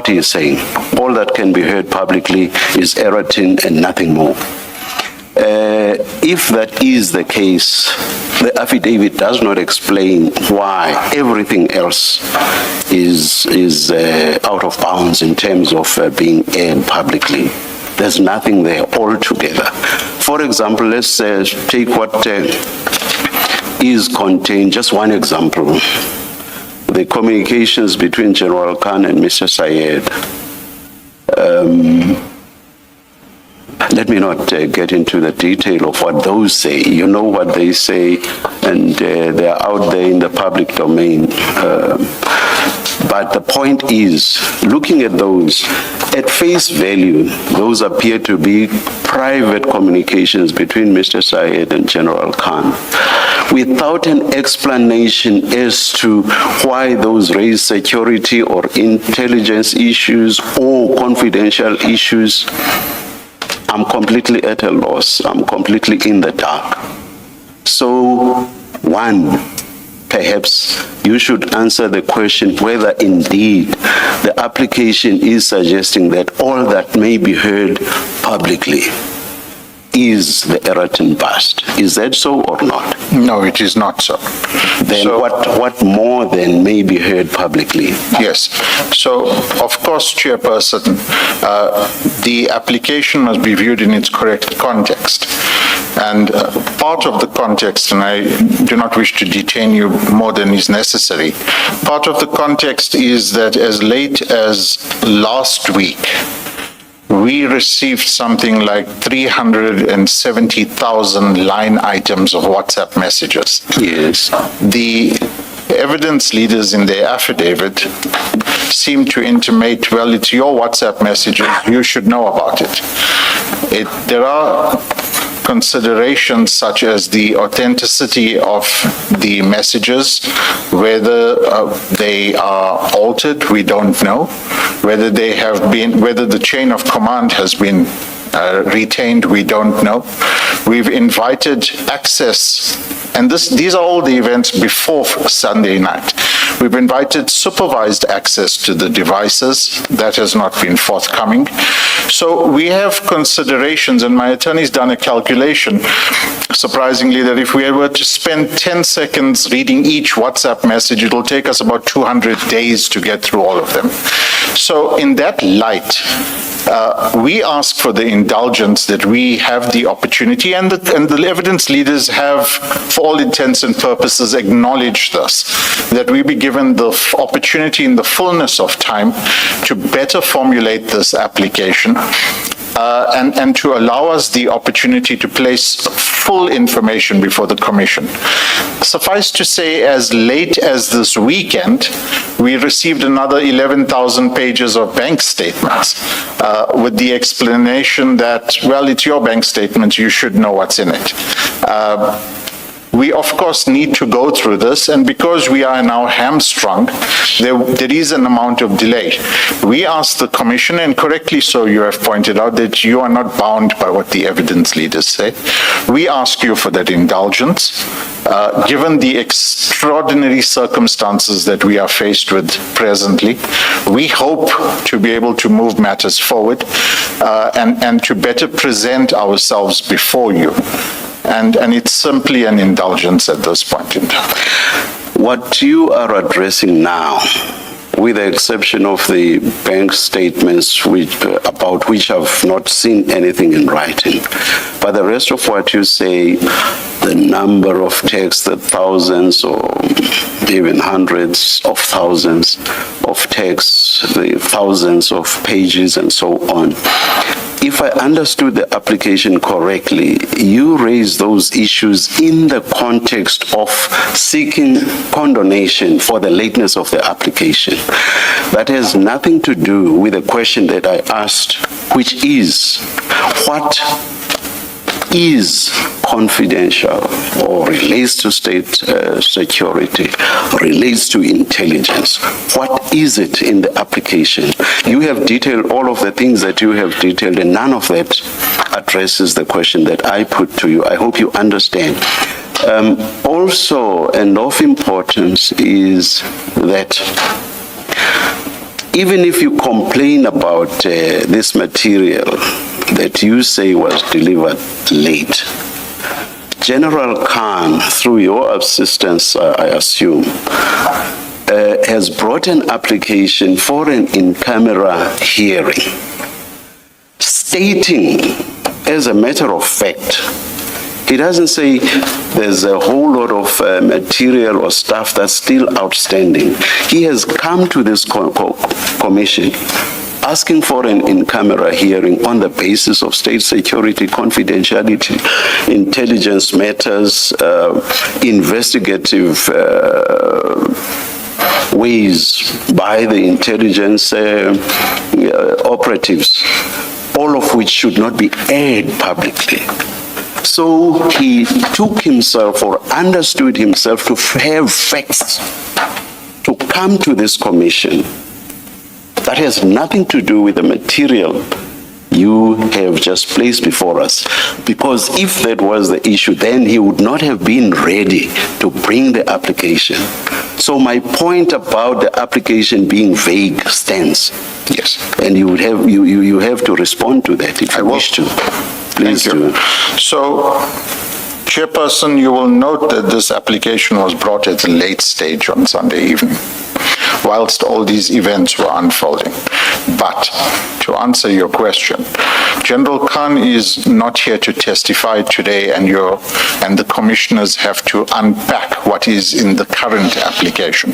what he is saying. All that can be heard publicly is erratin and nothing more. If that is the case, the affidavit does not explain why everything else is out of bounds in terms of being aired publicly. There's nothing there altogether. For example, let's take what is contained, just one example, the communications between General Khan and Mr. Sayed. Let me not get into the detail of what those say. You know what they say, and they're out there in the public domain. But the point is, looking at those, at face value, those appear to be private communications between Mr. Sayed and General Khan, without an explanation as to why those raise security or intelligence issues or confidential issues. I'm completely at a loss. I'm completely in the dark. So, one, perhaps you should answer the question whether indeed the application is suggesting that all that may be heard publicly is the erratin bust. Is that so or not? No, it is not so. Then so, what more then may be heard publicly? Yes. So, of course, Chairperson, the application must be viewed in its correct context. And part of the context, and I do not wish to detain you more than is necessary, part of the context is that as late as last week, we received something like 370,000 line items of WhatsApp messages. Yes. The evidence leaders in their affidavit seem to intimate, well, it's your WhatsApp messages, you should know about it. There are considerations such as the authenticity of the messages, whether they are altered, we don't know, whether they have been, whether the chain of command has been retained, we don't know. We've invited access, and these are all the events before Sunday night. We've invited supervised access to the devices. That has not been forthcoming. So we have considerations, and my attorney's done a calculation, surprisingly, that if we were to spend 10 seconds reading each WhatsApp message, it'll take us about 200 days to get through all of them. So in that light, we ask for the indulgence that we have the opportunity, and the evidence leaders have, for all intents and purposes, acknowledged this, that we be given the opportunity in the fullness of time to better formulate this application and to allow us the opportunity to place full information before the Commission. Suffice to say, as late as this weekend, we received another 11,000 pages of bank statements with the explanation that, well, it's your bank statement, you should know what's in it. We, of course, need to go through this, and because we are now hamstrung, there is an amount of delay. We asked the Commission, and correctly so you have pointed out, that you are not bound by what the evidence leaders say. We ask you for that indulgence. Given the extraordinary circumstances that we are faced with presently, we hope to be able to move matters forward and to better present ourselves before you. And it's simply an indulgence at this point in time. What you are addressing now, with the exception of the bank statements about which I've not seen anything in writing, but the rest of what you say, the number of texts, the thousands or even hundreds of thousands of texts, the thousands of pages and so on, if I understood the application correctly, you raise those issues in the context of seeking condonation for the lateness of the application. That has nothing to do with the question that I asked, which is, what is confidential or relates to state security, relates to intelligence? What is it in the application? You have detailed all of the things that you have detailed, and none of that addresses the question that I put to you. I hope you understand. Also, and of importance, is that even if you complain about this material that you say was delivered late, General Khan, through your assistance, I assume, has brought an application for an in-camera hearing, stating, as a matter of fact, he doesn't say there's a whole lot of material or stuff that's still outstanding. He has come to this commission asking for an in-camera hearing on the basis of state security, confidentiality, intelligence matters, investigative ways by the intelligence operatives, all of which should not be aired publicly. So he took himself or understood himself to have facts to come to this commission that has nothing to do with the material you have just placed before us. Because if that was the issue, then he would not have been ready to bring the application. So my point about the application being vague stands. Yes. And you would have you have to respond to that if you wish to. Please do. So, Chairperson, you will note that this application was brought at a late stage on Sunday evening, whilst all these events were unfolding. But to answer your question, General Khan is not here to testify today, and the commissioners have to unpack what is in the current application.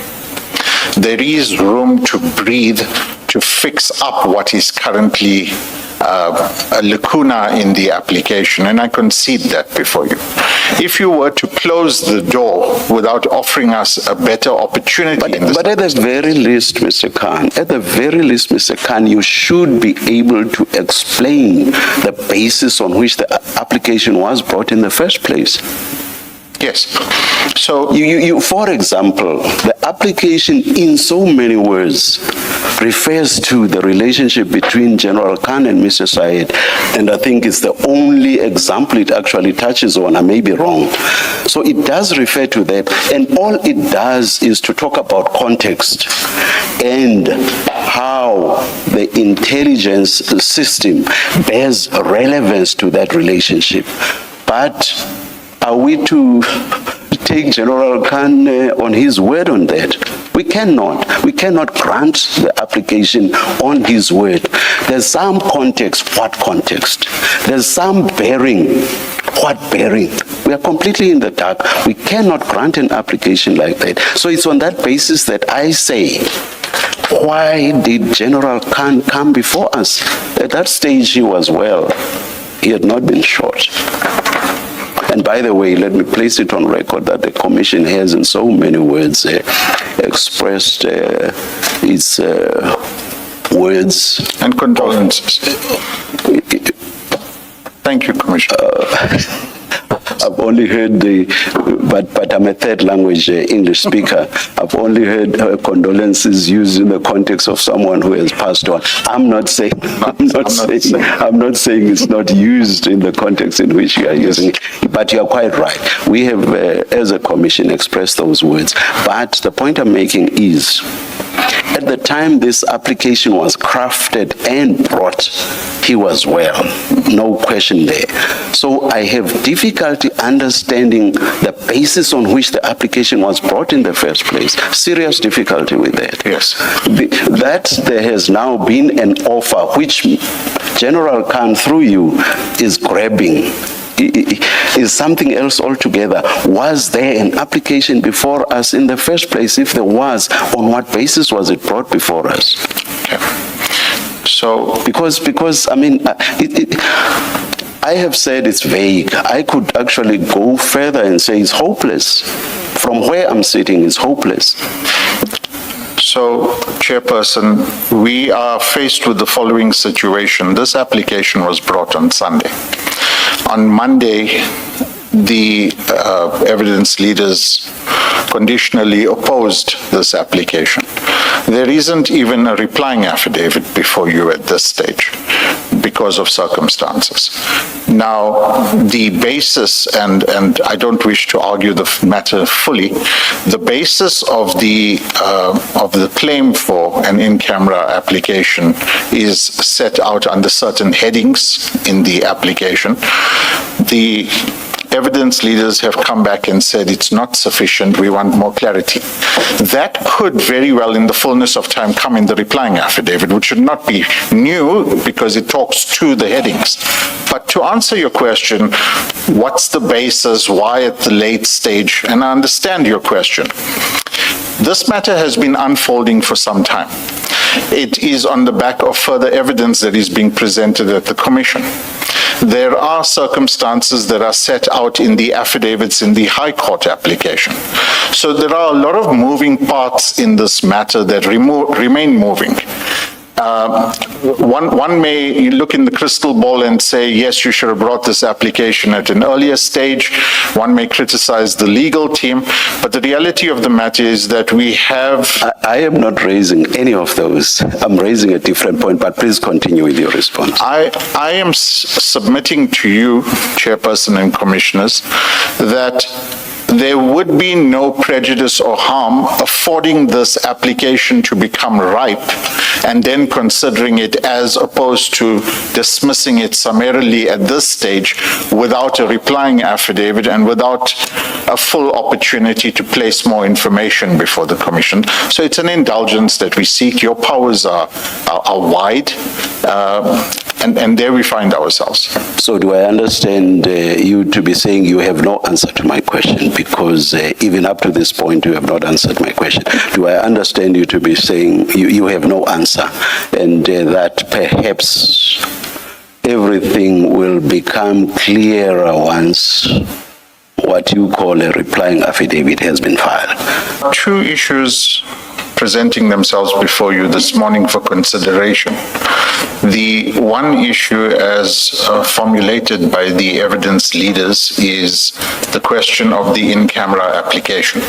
There is room to breathe, to fix up what is currently a lacuna in the application, and I concede that before you. If you were to close the door without offering us a better opportunity But at the very least, Mr. Khan, you should be able to explain the basis on which the application was brought in the first place. Yes. So, for example, the application in so many words refers to the relationship between General Khan and Mr. Syed, and I think it's the only example it actually touches on. I may be wrong. So it does refer to that, and all it does is to talk about context and how the intelligence system bears relevance to that relationship. But are we to take General Khan on his word on that? We cannot. We cannot grant the application on his word. There's some context. What context? There's some bearing. What bearing? We are completely in the dark. We cannot grant an application like that. So it's on that basis that I say, why did General Khan come before us? At that stage, he was well. He had not been shot. And by the way, let me place it on record that the Commission has in so many words expressed its words. And condolences. Thank you, Commissioner. I've only heard but I'm a third language English speaker. I've only heard condolences used in the context of someone who has passed on. I'm not saying it's not used in the context in which you are using it. But you are quite right. We have, as a commission, expressed those words. But the point I'm making is, at the time this application was crafted and brought, he was well, no question there. So I have difficulty understanding the basis on which the application was brought in the first place. Serious difficulty with that. Yes. That there has now been an offer which General Khan, through you, is grabbing is something else altogether. Was there an application before us in the first place? If there was, on what basis was it brought before us? Okay. So, because I mean, I have said it's vague. I could actually go further and say it's hopeless. From where I'm sitting, it's hopeless. So, Chairperson, we are faced with the following situation. This application was brought on Sunday. On Monday, the evidence leaders conditionally opposed this application. There isn't even a replying affidavit before you at this stage because of circumstances. Now, the basis, and I don't wish to argue the matter fully, the basis of the claim for an in-camera application is set out under certain headings in the application. The evidence leaders have come back and said it's not sufficient, we want more clarity. That could very well, in the fullness of time, come in the replying affidavit, which should not be new because it talks to the headings. But to answer your question, what's the basis, why at the late stage, and I understand your question. This matter has been unfolding for some time. It is on the back of further evidence that is being presented at the Commission. There are circumstances that are set out in the affidavits in the High Court application. So there are a lot of moving parts in this matter that remain moving. One may look in the crystal ball and say, yes, you should have brought this application at an earlier stage. One may criticize the legal team, but the reality of the matter is that we have... I am not raising any of those. I'm raising a different point, but please continue with your response. I am submitting to you, Chairperson and Commissioners, that there would be no prejudice or harm affording this application to become ripe and then considering it as opposed to dismissing it summarily at this stage without a replying affidavit and without a full opportunity to place more information before the Commission. So it's an indulgence that we seek. Your powers are wide, and there we find ourselves. So do I understand you to be saying you have no answer to my question, because even up to this point you have not answered my question. Do I understand you to be saying you have no answer, and that perhaps everything will become clearer once what you call a replying affidavit has been filed? Two issues presenting themselves before you this morning for consideration. The one issue as formulated by the evidence leaders is the question of the in-camera application.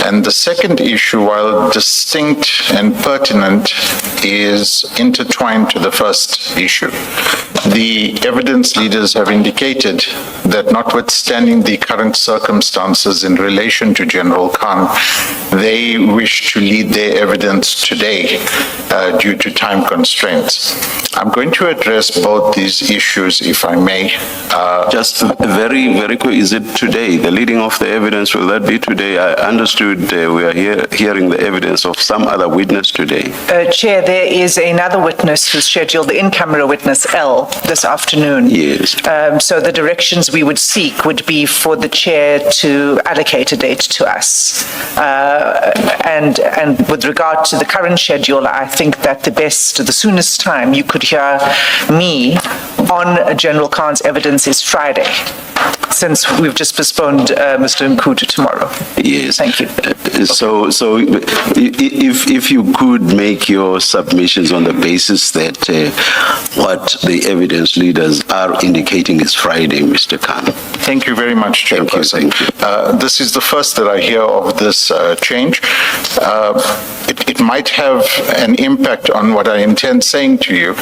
And the second issue, while distinct and pertinent, is intertwined to the first issue. The evidence leaders have indicated that notwithstanding the current circumstances in relation to General Khan, they wish to lead their evidence today due to time constraints. I'm going to address both these issues, if I may. Just very, very quick, is it today? The leading of the evidence, will that be today? I understood we are hearing the evidence of some other witness today. Chair, there is another witness who's scheduled, the in-camera witness L, this afternoon. Yes. So the directions we would seek would be for the chair to allocate a date to us. And with regard to the current schedule, I think that the soonest time you could hear me on General Khan's evidence is Friday, since we've just postponed Mr. Nku to tomorrow. Yes. Thank you. So if you could make your submissions on the basis that what the evidence leaders are indicating is Friday, Mr. Khan. Thank you very much, Chairperson. Thank you. This is the first that I hear of this change. It might have an impact on what I intend saying to you,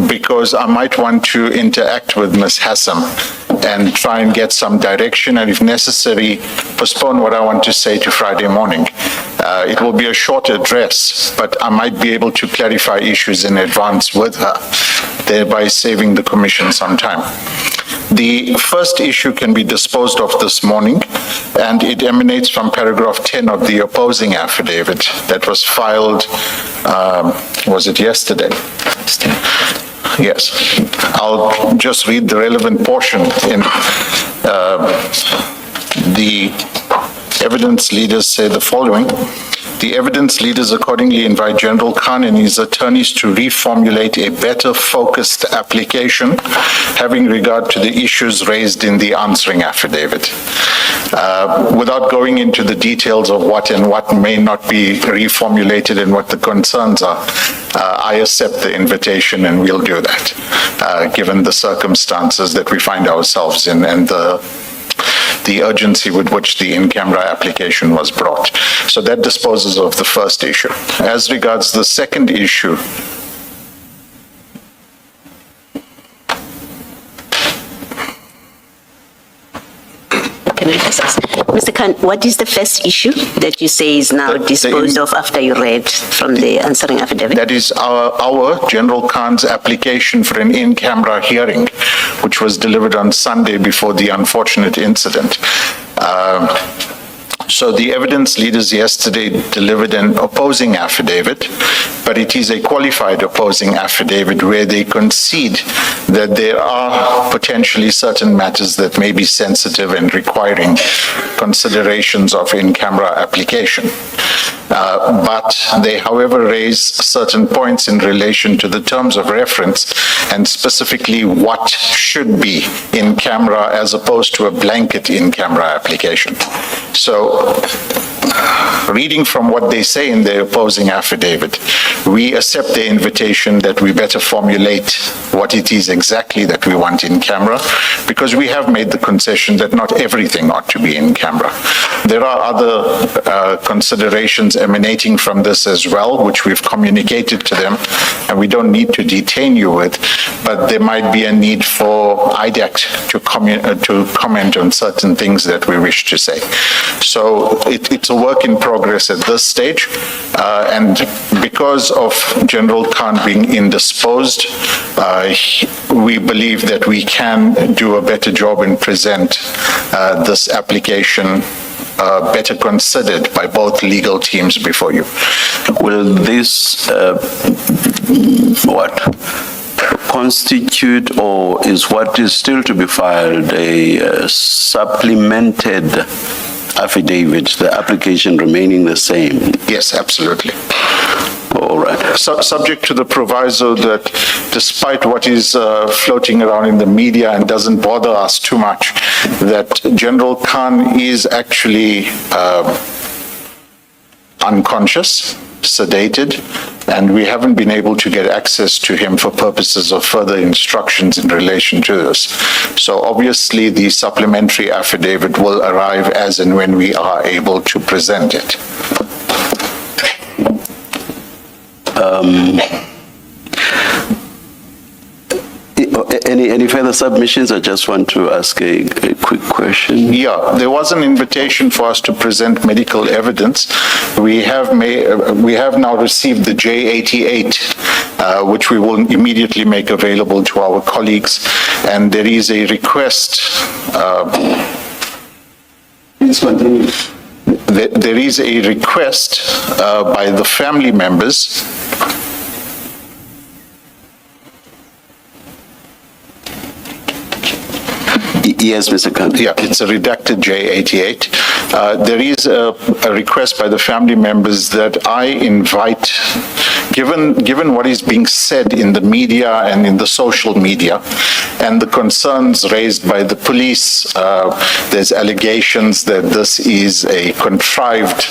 because I might want to interact with Ms. Hassam and try and get some direction, and if necessary, postpone what I want to say to Friday morning. It will be a short address, but I might be able to clarify issues in advance with her, thereby saving the Commission some time. The first issue can be disposed of this morning, and it emanates from paragraph 10 of the opposing affidavit that was filed, was it yesterday? Yes. I'll just read the relevant portion. In the evidence leaders say the following. The evidence leaders accordingly invite General Khan and his attorneys to reformulate a better focused application having regard to the issues raised in the answering affidavit. Without going into the details of what and what may not be reformulated and what the concerns are, I accept the invitation and we'll do that, given the circumstances that we find ourselves in and the urgency with which the in-camera application was brought. So that disposes of the first issue. As regards the second issue, Yes. Mr. Khan, what is the first issue that you say is now disposed of after you read from the answering affidavit? That is our General Khan's application for an in-camera hearing, which was delivered on Sunday before the unfortunate incident. So the evidence leaders yesterday delivered an opposing affidavit, but it is a qualified opposing affidavit where they concede that there are potentially certain matters that may be sensitive and requiring considerations of in-camera application. But they, however, raise certain points in relation to the terms of reference and specifically what should be in camera as opposed to a blanket in-camera application. So, reading from what they say in their opposing affidavit, we accept the invitation that we better formulate what it is exactly that we want in camera, because we have made the concession that not everything ought to be in camera. There are other considerations emanating from this as well, which we've communicated to them, and we don't need to detain you with, but there might be a need for IDACT to comment on certain things that we wish to say. So it's a work in progress at this stage, and because of General Khan being indisposed, we believe that we can do a better job and present this application better considered by both legal teams before you. Will this, constitute, or is what is still to be filed a supplemented affidavit, the application remaining the same? Yes, absolutely. All right. Subject to the proviso that despite what is floating around in the media and doesn't bother us too much, that General Khan is actually unconscious, sedated, and we haven't been able to get access to him for purposes of further instructions in relation to this. So obviously the supplementary affidavit will arrive as and when we are able to present it. Any further submissions? I just want to ask a quick question. Yeah, there was an invitation for us to present medical evidence. We have now received the J88, which we will immediately make available to our colleagues, and there is a request. Please continue. There is a request by the family members Yes, Mr. Khan. Yeah, it's a redacted J88. There is a request by the family members that I invite, given what is being said in the media and in the social media, and the concerns raised by the police, there's allegations that this is a contrived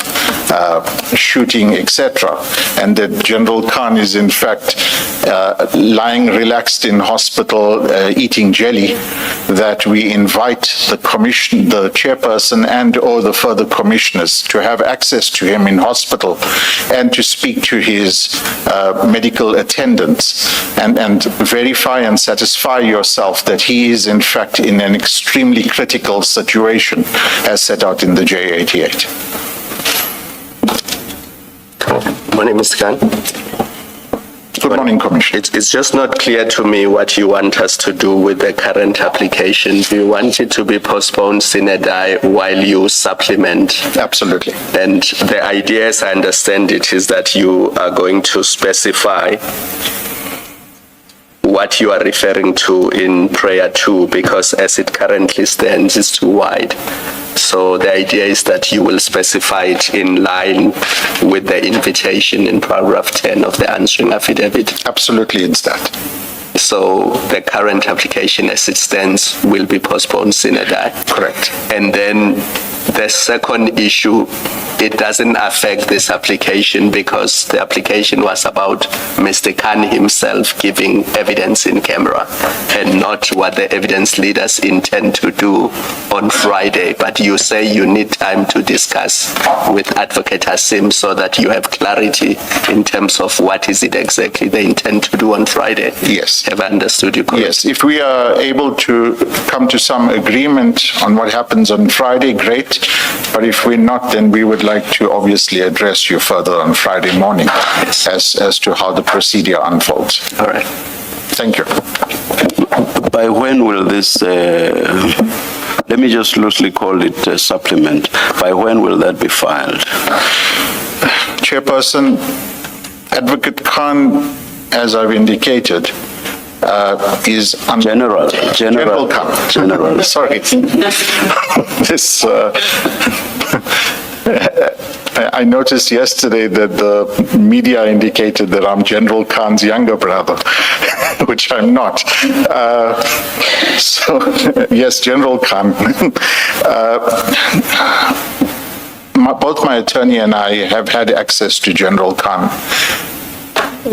shooting, etc., and that General Khan is in fact lying relaxed in hospital eating jelly, that we invite the chairperson and or the further commissioners to have access to him in hospital and to speak to his medical attendants and verify and satisfy yourself that he is in fact in an extremely critical situation as set out in the J88. Morning, Mr. Khan. Good morning, Commissioner. It's just not clear to me what you want us to do with the current application. Do you want it to be postponed sine die while you supplement? Absolutely. And the idea, as I understand it, is that you are going to specify what you are referring to in prayer 2, because as it currently stands, it's too wide. So the idea is that you will specify it in line with the invitation in paragraph 10 of the answering affidavit. Absolutely, it's that. So the current application as it stands will be postponed sine die. Correct. And then The second issue, it doesn't affect this application because the application was about Mr. Khan himself giving evidence in camera and not what the evidence leaders intend to do on Friday. But you say you need time to discuss with Advocate Hassim so that you have clarity in terms of what is it exactly they intend to do on Friday. Yes. Have I understood you correctly? Yes, if we are able to come to some agreement on what happens on Friday, great. But if we're not, then we would like to obviously address you further on Friday morning as to how the procedure unfolds. All right. Thank you. By when will this, let me just loosely call it a supplement, by when will that be filed? Chairperson, Advocate Khan, as I've indicated, is General Khan. General. Sorry. This, I noticed yesterday that the media indicated that I'm General Khan's younger brother, which I'm not. So, yes, General Khan. Both my attorney and I have had access to General Khan.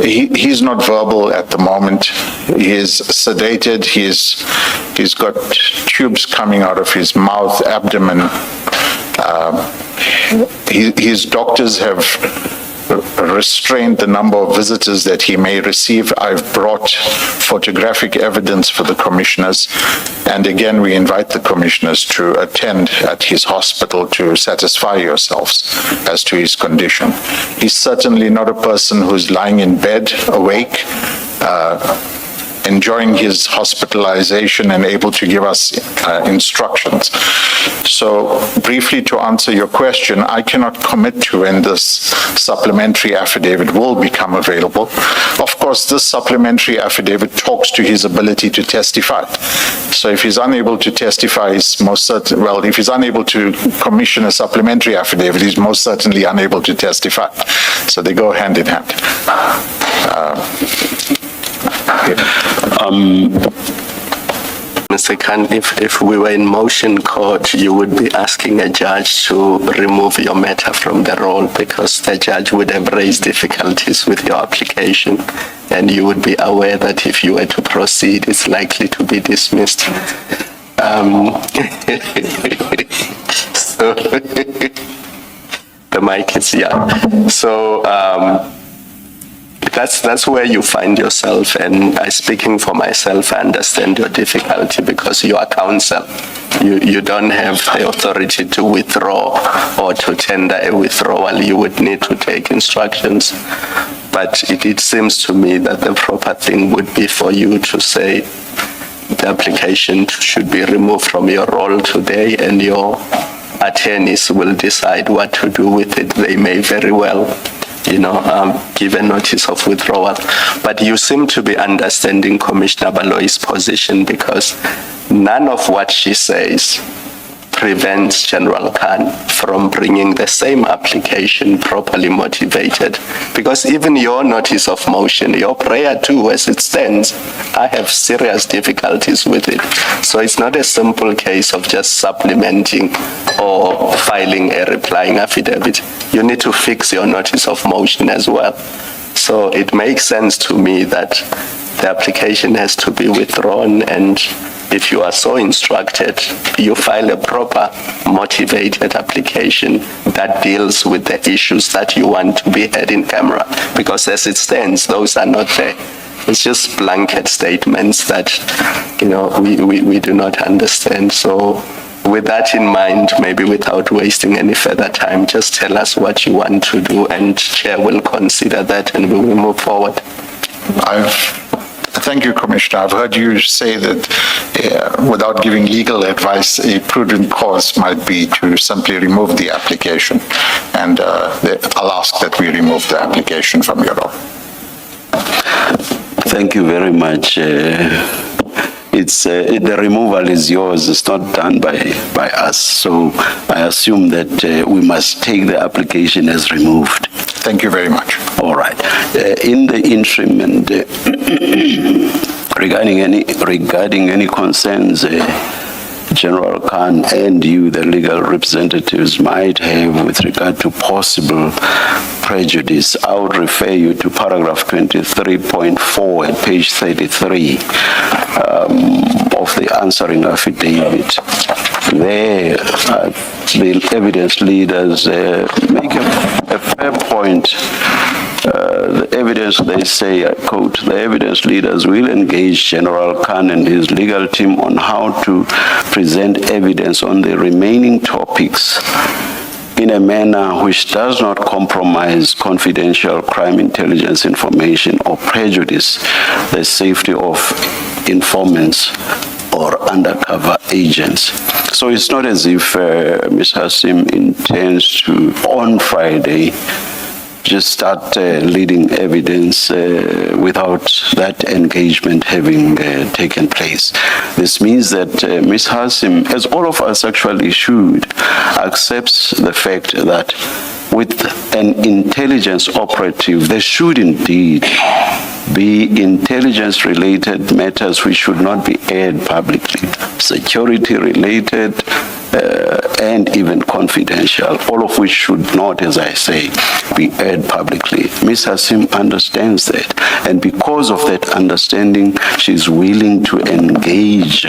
He's not verbal at the moment. He is sedated. He's got tubes coming out of his mouth, abdomen. His doctors have restrained the number of visitors that he may receive. I've brought photographic evidence for the commissioners, and again, we invite the commissioners to attend at his hospital to satisfy yourselves as to his condition. He's certainly not a person who's lying in bed, awake, enjoying his hospitalization and able to give us instructions. So briefly to answer your question, I cannot commit to when this supplementary affidavit will become available. Of course, this supplementary affidavit talks to his ability to testify. So if he's unable to testify, he's most certain, well, if he's unable to commission a supplementary affidavit, he's most certainly unable to testify. So they go hand in hand. Mr. Khan, if we were in motion court, you would be asking a judge to remove your matter from the roll because the judge would have raised difficulties with your application, and you would be aware that if you were to proceed, it's likely to be dismissed. So the mic is So that's where you find yourself, and speaking for myself, I understand your difficulty because you are counsel. You don't have the authority to withdraw or to tender a withdrawal. You would need to take instructions. But it seems to me that the proper thing would be for you to say the application should be removed from your roll today, and your attorneys will decide what to do with it. They may very well give a notice of withdrawal. But you seem to be understanding Commissioner Baloyi's position because none of what she says prevents General Khan from bringing the same application properly motivated. Because even your notice of motion, your prayer too, as it stands, I have serious difficulties with it. So it's not a simple case of just supplementing or filing a replying affidavit. You need to fix your notice of motion as well. So it makes sense to me that the application has to be withdrawn, and if you are so instructed, you file a proper, motivated application that deals with the issues that you want to be heard in camera. Because as it stands, those are not there. It's just blanket statements that, we do not understand. So with that in mind, maybe without wasting any further time, just tell us what you want to do, and Chair will consider that and we will move forward. Thank you, Commissioner. I've heard you say that without giving legal advice, a prudent course might be to simply remove the application, and I'll ask that we remove the application from your roll. Thank you very much. The removal is yours. It's not done by us. So I assume that we must take the application as removed. Thank you very much. All right. In the interim, and regarding any concerns General Khan and you, the legal representatives, might have with regard to possible prejudice, I would refer you to paragraph 23.4 at page 33 of the answering affidavit. There, the evidence leaders make a fair point. The evidence, they say, I quote, the evidence leaders will engage General Khan and his legal team on how to present evidence on the remaining topics in a manner which does not compromise confidential crime intelligence information or prejudice the safety of informants or undercover agents. So it's not as if Ms. Hassim intends to, on Friday, just start leading evidence without that engagement having taken place. This means that Ms. Hassim, as all of us actually should, accepts the fact that with an intelligence operative, there should indeed be intelligence-related matters which should not be aired publicly, security-related, and even confidential, all of which should not, as I say, be aired publicly. Ms. Hassim understands that, and because of that understanding, she's willing to engage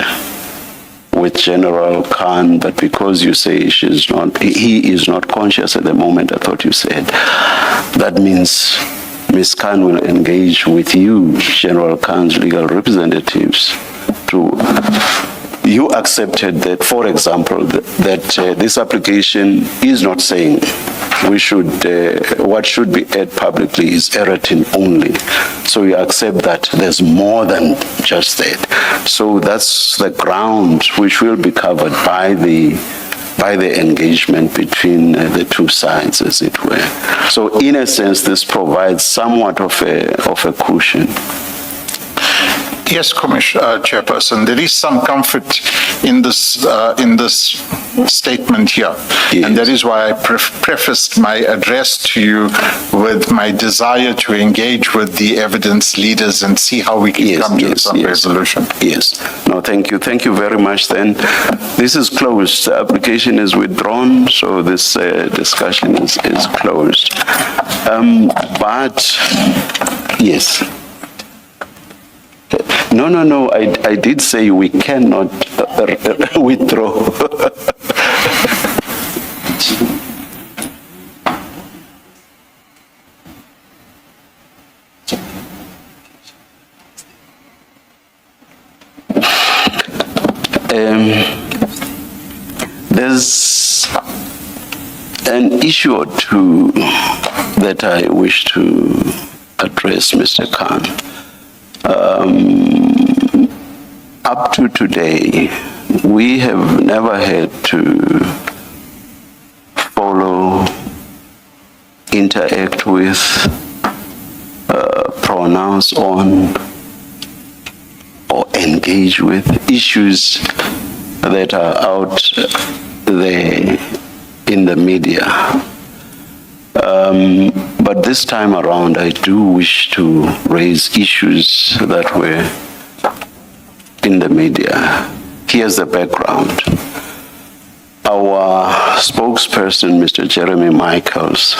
with General Khan, but because you say he is not conscious at the moment, I thought you said, that means Ms. Khan will engage with you, General Khan's legal representatives, you accepted that, for example, that this application is not saying we should, what should be aired publicly is erratum only. So you accept that there's more than just that. So that's the ground which will be covered by the engagement between the two sides, as it were. So in a sense, this provides somewhat of a cushion. Yes, Chairperson, there is some comfort in this statement here. Yes. And that is why I prefaced my address to you with my desire to engage with the evidence leaders and see how we can come to some resolution. Yes. No, thank you. Thank you very much then. This is closed. The application is withdrawn, so this discussion is closed. But, yes. No, I did say we cannot withdraw. There's an issue or two that I wish to address, Mr. Khan. Up to today, we have never had to follow, interact with, pronounce on, or engage with issues that are out there in the media. But this time around, I do wish to raise issues that were in the media. Here's the background. Our spokesperson, Mr. Jeremy Michaels,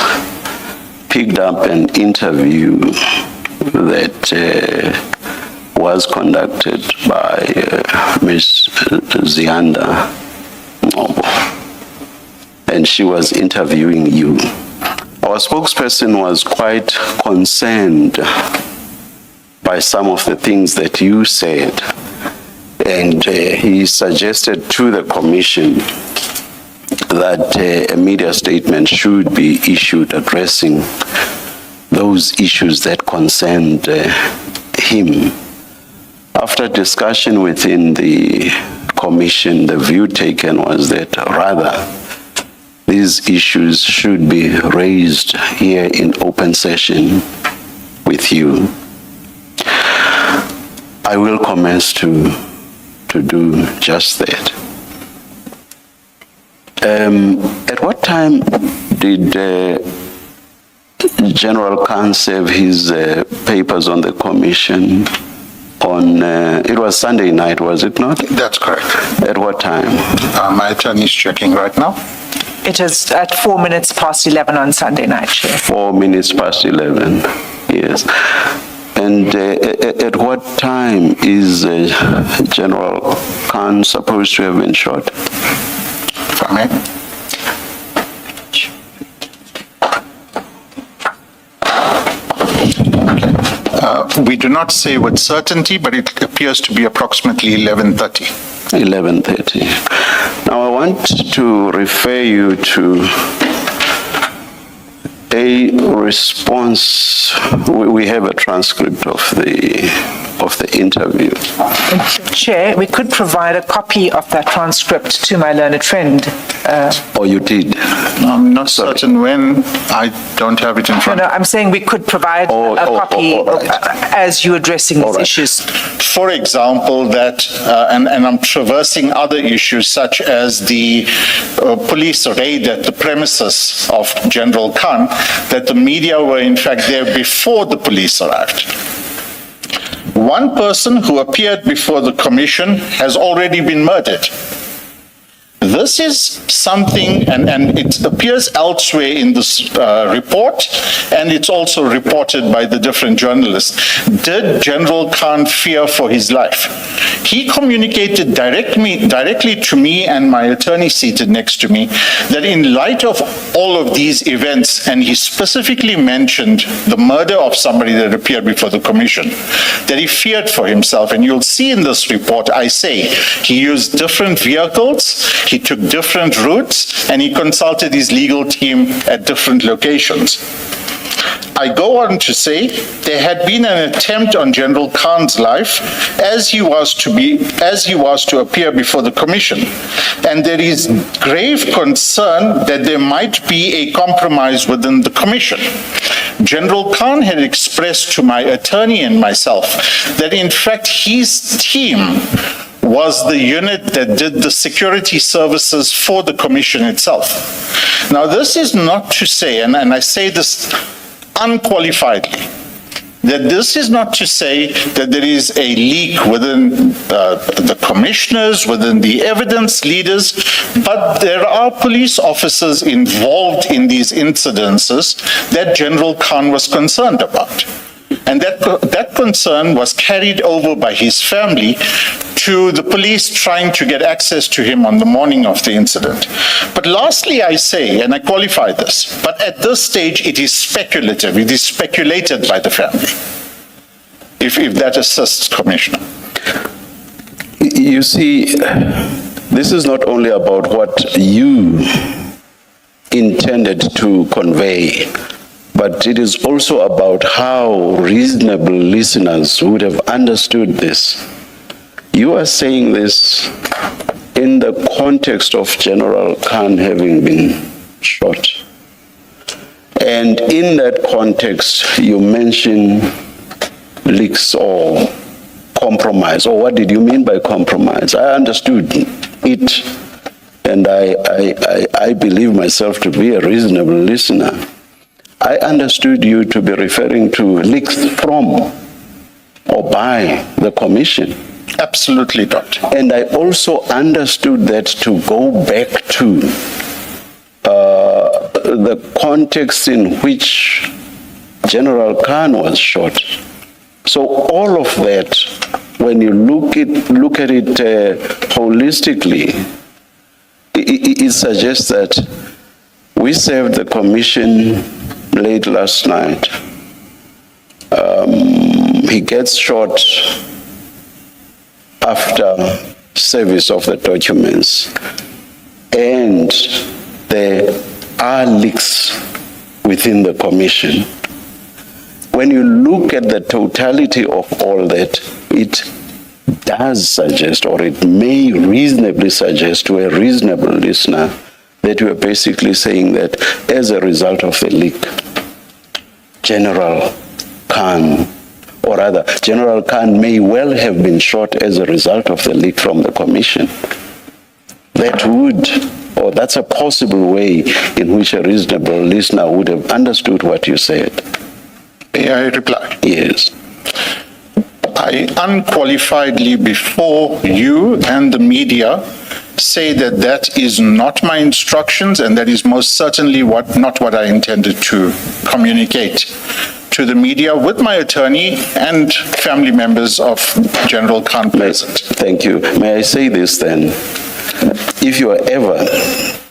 picked up an interview that was conducted by Ms. Zianda Ngobo, and she was interviewing you. Our spokesperson was quite concerned by some of the things that you said, and he suggested to the commission that a media statement should be issued addressing those issues that concerned him. After discussion within the commission, the view taken was that rather these issues should be raised here in open session with you. I will commence to do just that. At what time did General Khan serve his papers on the commission on on, it was Sunday night, was it not? That's correct. At what time? My attorney is checking right now. It is at 4 minutes past 11 on Sunday night, Chair. 4 minutes past 11, yes. And at what time is General Khan supposed to have been shot? If I may. We do not say with certainty, but it appears to be approximately 11:30. 11:30. Now I want to refer you to a response. We have a transcript of the interview. Chair, we could provide a copy of that transcript to my learned friend. Oh, you did? I'm not certain when. I don't have it in front. No, I'm saying we could provide a copy all right. as you addressing these right. issues. For example, that, and I'm traversing other issues such as the police raid at the premises of General Khan, that the media were in fact there before the police arrived. One person who appeared before the commission has already been murdered. This is something, and it appears elsewhere in this report, and it's also reported by the different journalists. Did General Khan fear for his life? He communicated directly to me and my attorney seated next to me that in light of all of these events, and he specifically mentioned the murder of somebody that appeared before the commission, that he feared for himself. And you'll see in this report, I say, he used different vehicles, he took different routes, and he consulted his legal team at different locations. I go on to say there had been an attempt on General Khan's life as he was to appear before the commission, and there is grave concern that there might be a compromise within the commission. General Khan had expressed to my attorney and myself that in fact his team was the unit that did the security services for the commission itself. Now, this is not to say, and I say this unqualifiedly, that this is not to say that there is a leak within the commissioners, within the evidence leaders, but there are police officers involved in these incidences that General Khan was concerned about. And that concern was carried over by his family to the police trying to get access to him on the morning of the incident. But lastly, I say, and I qualify this, but at this stage it is speculative, it is speculated by the family, if that assists, Commissioner. You see, this is not only about what you intended to convey, but it is also about how reasonable listeners would have understood this. You are saying this in the context of General Khan having been shot. And in that context, you mention leaks or compromise. Or what did you mean by compromise? I understood it, and I believe myself to be a reasonable listener. I understood you to be referring to leaks from or by the commission. Absolutely not. And I also understood that to go back to the context in which General Khan was shot. So all of that, when you look at it holistically, it suggests that we served the commission late last night. He gets shot after service of the documents, and there are leaks within the commission. When you look at the totality of all that, it does suggest, or it may reasonably suggest to a reasonable listener, that you are basically saying that as a result of the leak, General Khan, or rather, General Khan may well have been shot as a result of the leak from the commission. That would, or that's a possible way in which a reasonable listener would have understood what you said. May I reply? Yes. I I unqualifiedly before you and the media say that that is not my instructions, and that is most certainly not what I intended to communicate to the media with my attorney and family members of General Khan present. Thank you. May I say this then? If you are ever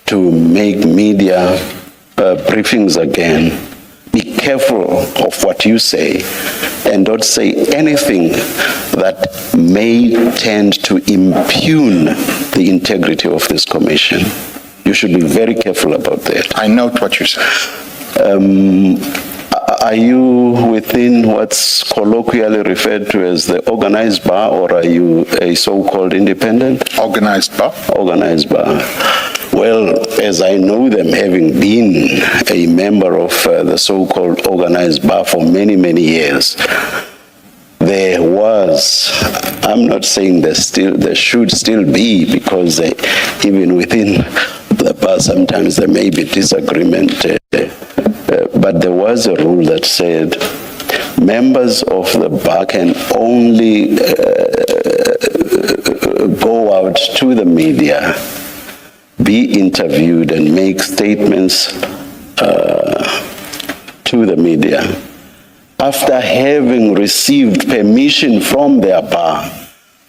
to make media briefings again, be careful of what you say and don't say anything that may tend to impugn the integrity of this commission. You should be very careful about that. I note what you say. Are you within what's colloquially referred to as the organized bar, or are you a so-called independent? Organized bar. Organized bar. Well, as I know them, having been a member of the so-called organized bar for many, many years, there was, I'm not saying there should still be, because even within the bar sometimes there may be disagreement, but there was a rule that said members of the bar can only go out to the media, be interviewed and make statements to the media after having received permission from their bar.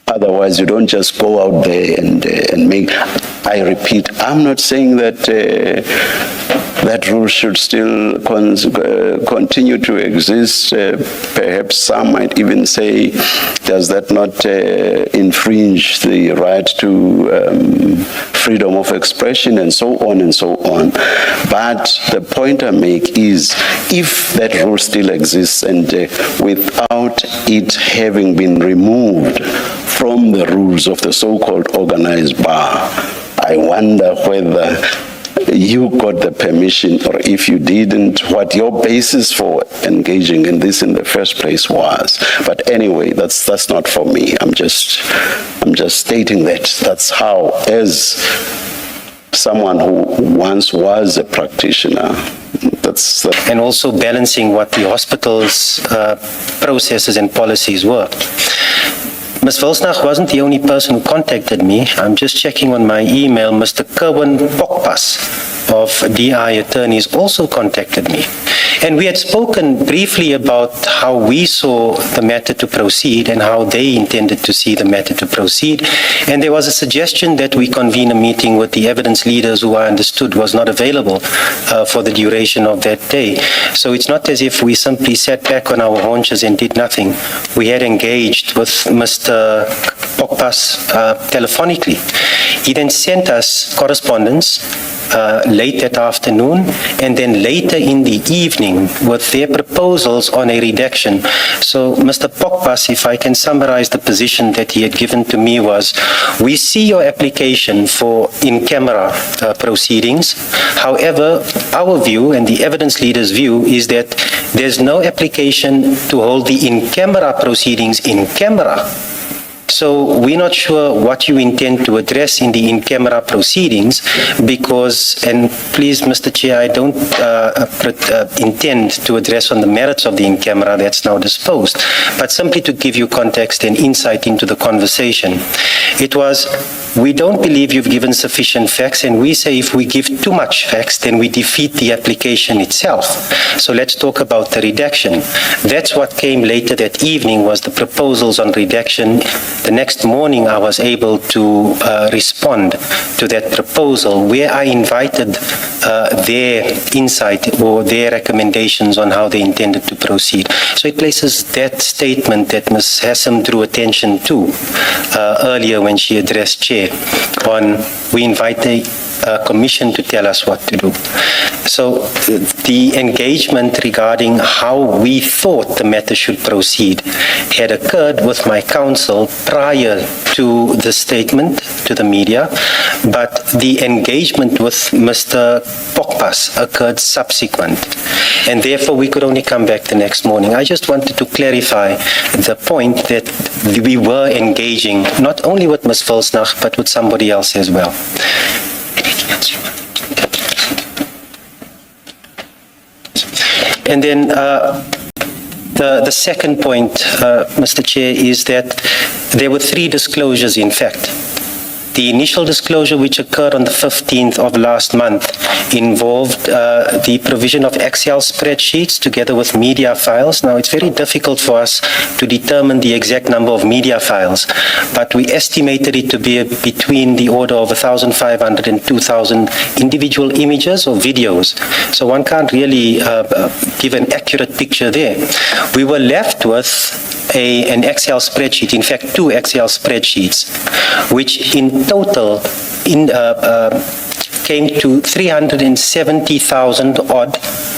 Otherwise, you don't just go out there and make. I repeat, I'm not saying that that rule should still continue to exist. Perhaps some might even say, does that not infringe the right to freedom of expression and so on and so on. But the point I make is, if that rule still exists and without it having been removed from the rules of the so-called organized bar, I wonder whether you got the permission, or if you didn't, what your basis for engaging in this in the first place was. But anyway, that's not for me. I'm just stating that that's how, as someone who once was a practitioner, and also balancing what the hospital's processes and policies were. Ms. Vilsnach wasn't the only person who contacted me. I'm just checking on my email. Mr. Kerwin Pokpas of DI Attorneys also contacted me. And we had spoken briefly about how we saw the matter to proceed and how they intended to see the matter to proceed. And there was a suggestion that we convene a meeting with the evidence leaders, who I understood was not available for the duration of that day. So it's not as if we simply sat back on our haunches and did nothing. We had engaged with Mr. Pokpas telephonically. He then sent us correspondence late that afternoon, and then later in the evening with their proposals on a redaction. So, Mr. Pokpas, if I can summarize the position that he had given to me, was, we see your application for in-camera proceedings. However, our view and the evidence leader's view is that there's no application to hold the in-camera proceedings in camera. So we're not sure what you intend to address in the in-camera proceedings, because, and please, Mr. Chair, I don't intend to address on the merits of the in-camera, that's now disposed, but simply to give you context and insight into the conversation. It was, we don't believe you've given sufficient facts, and we say if we give too much facts, then we defeat the application itself. So let's talk about the redaction. That's what came later that evening, was the proposals on redaction. The next morning, I was able to respond to that proposal, where I invited their insight or their recommendations on how they intended to proceed. So it places that statement that Ms. Hassam drew attention to earlier when she addressed Chair on, we invite the commission to tell us what to do. So the engagement regarding how we thought the matter should proceed had occurred with my counsel prior to the statement to the media, but the engagement with Mr. Pokpas occurred subsequent, and therefore we could only come back the next morning. I just wanted to clarify the point that we were engaging not only with Ms. Vilsnach, but with somebody else as well. And then The second point, Mr. Chair, is that there were 3 disclosures, in fact. The initial disclosure, which occurred on the 15th of last month, involved the provision of Excel spreadsheets together with media files. Now, it's very difficult for us to determine the exact number of media files, but we estimated it to be between the order of 1,500 and 2,000 individual images or videos. So one can't really give an accurate picture there. We were left with an Excel spreadsheet, in fact, 2 Excel spreadsheets, which in total came to 370,000 odd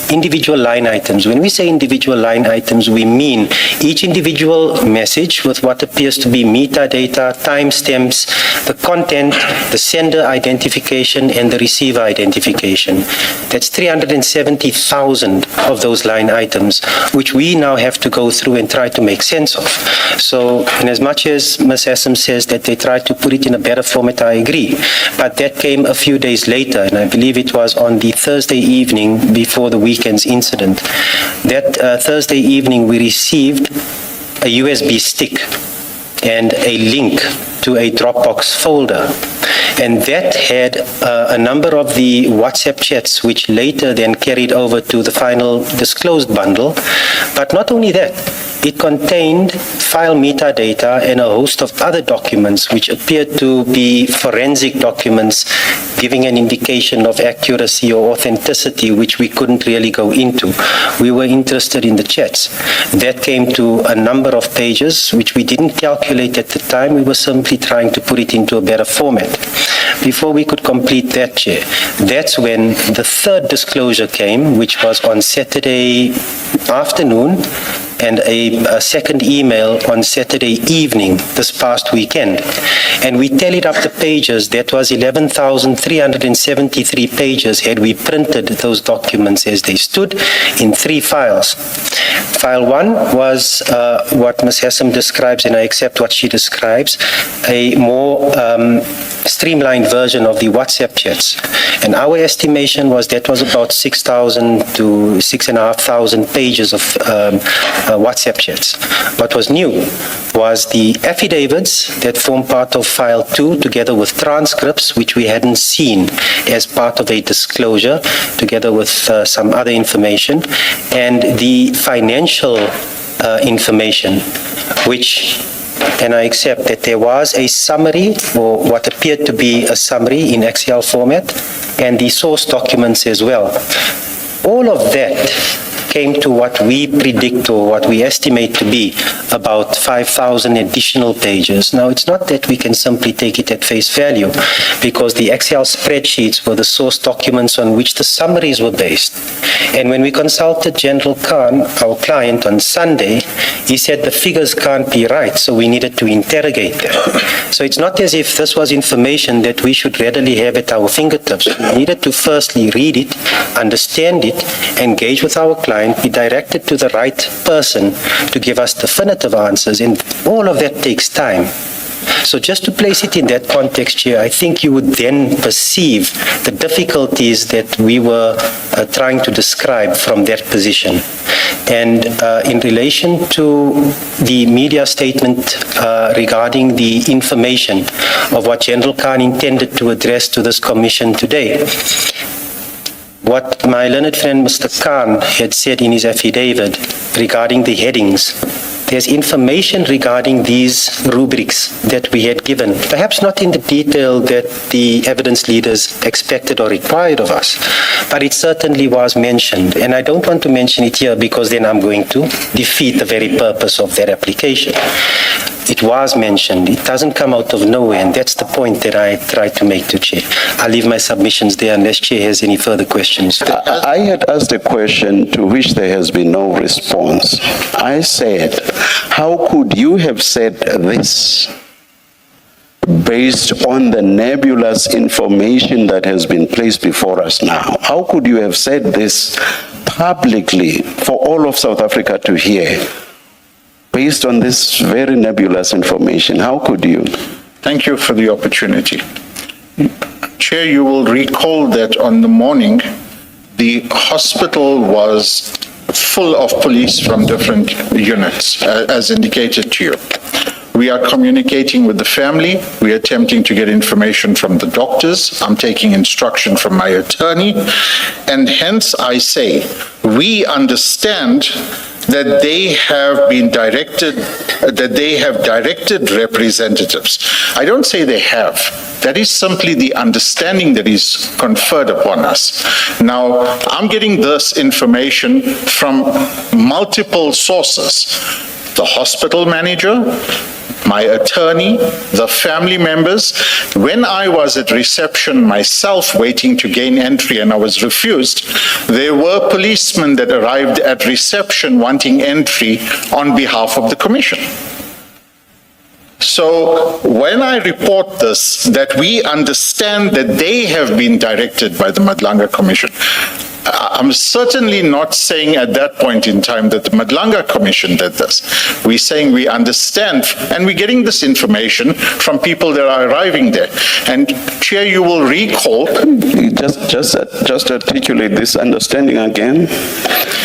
individual line items. When we say individual line items, we mean each individual message with what appears to be metadata, timestamps, the content, the sender identification, and the receiver identification. That's 370,000 of those line items, which we now have to go through and try to make sense of. So, in as much as Ms. Assam says that they tried to put it in a better format, I agree. But that came a few days later, and I believe it was on the Thursday evening before the weekend's incident. That Thursday evening, we received a USB stick and a link to a Dropbox folder. And that had a number of the WhatsApp chats, which later then carried over to the final disclosed bundle. But not only that, it contained file metadata and a host of other documents which appeared to be forensic documents giving an indication of accuracy or authenticity, which we couldn't really go into. We were interested in the chats. That came to a number of pages, which we didn't calculate at the time. We were simply trying to put it into a better format. Before we could complete that, Chair, that's when the third disclosure came, which was on Saturday afternoon, and a second email on Saturday evening this past weekend. And we tallied up the pages. That was 11,373 pages had we printed those documents as they stood in 3 files. File 1 was what Ms. Hessam describes, and I accept what she describes, a more streamlined version of the WhatsApp chats. And our estimation was that was about 6,000 to 6,500 pages of WhatsApp chats. What was new was the affidavits that form part of file 2 together with transcripts, which we hadn't seen as part of a disclosure, together with some other information, and the financial information, which, and I accept that there was a summary, or what appeared to be a summary in Excel format, and the source documents as well. All of that came to what we predict or what we estimate to be about 5,000 additional pages. Now, it's not that we can simply take it at face value, because the Excel spreadsheets were the source documents on which the summaries were based. And when we consulted General Khan, our client, on Sunday, he said the figures can't be right, so we needed to interrogate them. So it's not as if this was information that we should readily have at our fingertips. We needed to firstly read it, understand it, engage with our client, be directed to the right person to give us definitive answers, and all of that takes time. So just to place it in that context here, I think you would then perceive the difficulties that we were trying to describe from that position. And in relation to the media statement regarding the information of what General Khan intended to address to this commission today, what my learned friend Mr. Khan had said in his affidavit regarding the headings, there's information regarding these rubrics that we had given, perhaps not in the detail that the evidence leaders expected or required of us, but it certainly was mentioned. And I don't want to mention it here because then I'm going to defeat the very purpose of that application. It was mentioned. It doesn't come out of nowhere, and that's the point that I try to make to Chair. I'll leave my submissions there unless Chair has any further questions. I had asked a question to which there has been no response. I said, how could you have said this based on the nebulous information that has been placed before us now? How could you have said this publicly for all of South Africa to hear? Based on this very nebulous information, how could you? Thank you for the opportunity. Chair, you will recall that on the morning, the hospital was full of police from different units, as indicated to you. We are communicating with the family. We are attempting to get information from the doctors. I'm taking instruction from my attorney. And hence I say, we understand that they have been directed, that they have directed representatives. I don't say they have. That is simply the understanding that is conferred upon us. Now, I'm getting this information from multiple sources. The hospital manager, my attorney, the family members. When I was at reception myself waiting to gain entry and I was refused, there were policemen that arrived at reception wanting entry on behalf of the commission. So when I report this, that we understand that they have been directed by the Madlanga Commission, I'm certainly not saying at that point in time that the Madlanga Commission did this. We're saying we understand, and we're getting this information from people that are arriving there. And Chair, you will recall... Just articulate this understanding again,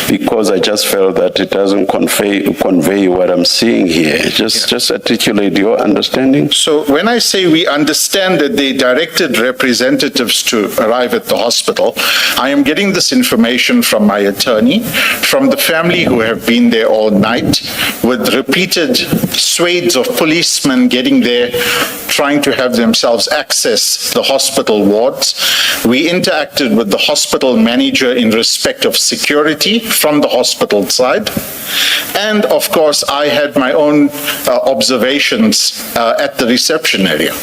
because I just felt that it doesn't convey what I'm seeing here. Just articulate your understanding. So when I say we understand that they directed representatives to arrive at the hospital, I am getting this information from my attorney, from the family who have been there all night, with repeated swathes of policemen getting there, trying to have themselves access the hospital wards. We interacted with the hospital manager in respect of security from the hospital side. And of course, I had my own observations at the reception area.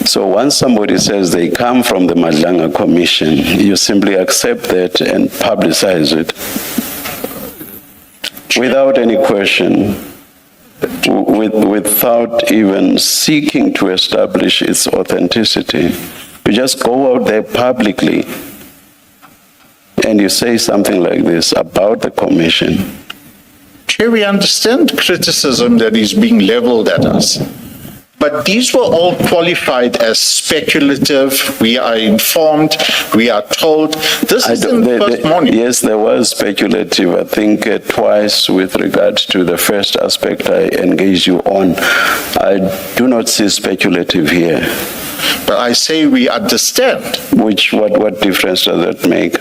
So once somebody says they come from the Madlanga Commission, you simply accept that and publicize it without any question, without even seeking to establish its authenticity. You just go out there publicly and you say something like this about the commission. Chair, we understand criticism that is being leveled at us. But these were all qualified as speculative. We are informed, we are told. This isn't the first morning. Yes, there was speculative, I think twice with regard to the first aspect I engaged you on. I do not see speculative here. But I say we understand. What difference does that make?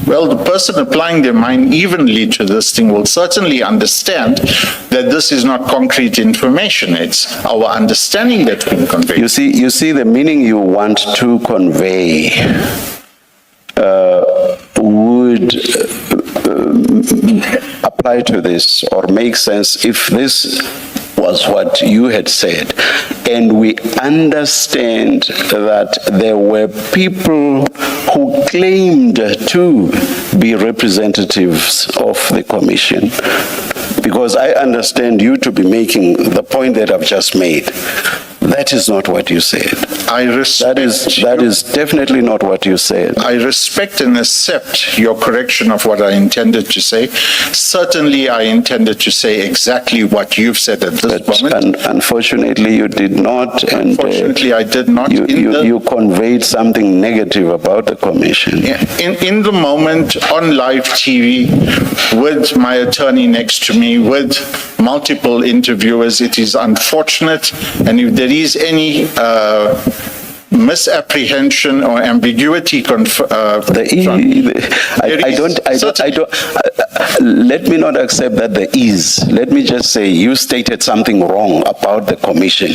Well, the person applying their mind evenly to this thing will certainly understand that this is not concrete information. It's our understanding that's been conveyed. You see the meaning you want to convey would apply to this or make sense if this was what you had said. And we understand that there were people who claimed to be representatives of the commission. Because I understand you to be making the point that I've just made. That is not what you said. I respect that is definitely not what you said. I respect and accept your correction of what I intended to say. Certainly, I intended to say exactly what you've said at this moment. Unfortunately, you did not. Unfortunately, I did not. You conveyed something negative about the commission. In the moment, on live TV, with my attorney next to me, with multiple interviewers, it is unfortunate, and if there is any misapprehension or ambiguity, let me not accept that there is. Let me just say you stated something wrong about the commission.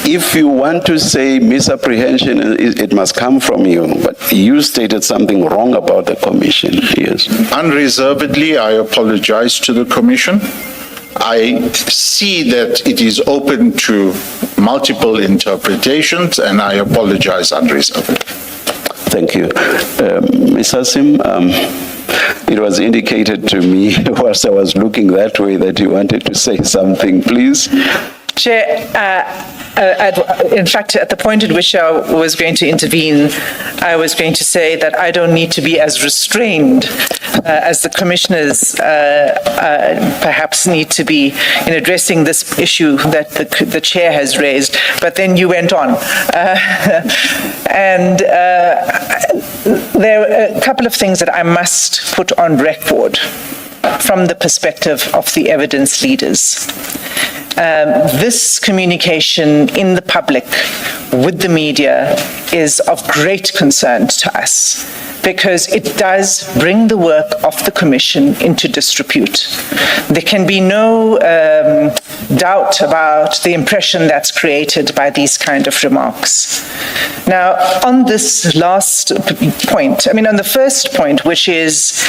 If you want to say misapprehension, it must come from you, but you stated something wrong about the commission. Yes. Unreservedly, I apologize to the commission. I see that it is open to multiple interpretations, and I apologize unreservedly. Thank you. Ms. Hassim, it was indicated to me whilst I was looking that way that you wanted to say something, please. Chair, in fact, at the point at which I was going to intervene, I was going to say that I don't need to be as restrained as the commissioners perhaps need to be in addressing this issue that the chair has raised. But then you went on. And There are a couple of things that I must put on record from the perspective of the evidence leaders. This communication in the public with the media is of great concern to us because it does bring the work of the Commission into disrepute. There can be no doubt about the impression that's created by these kind of remarks. Now, on this last point, on the first point, which is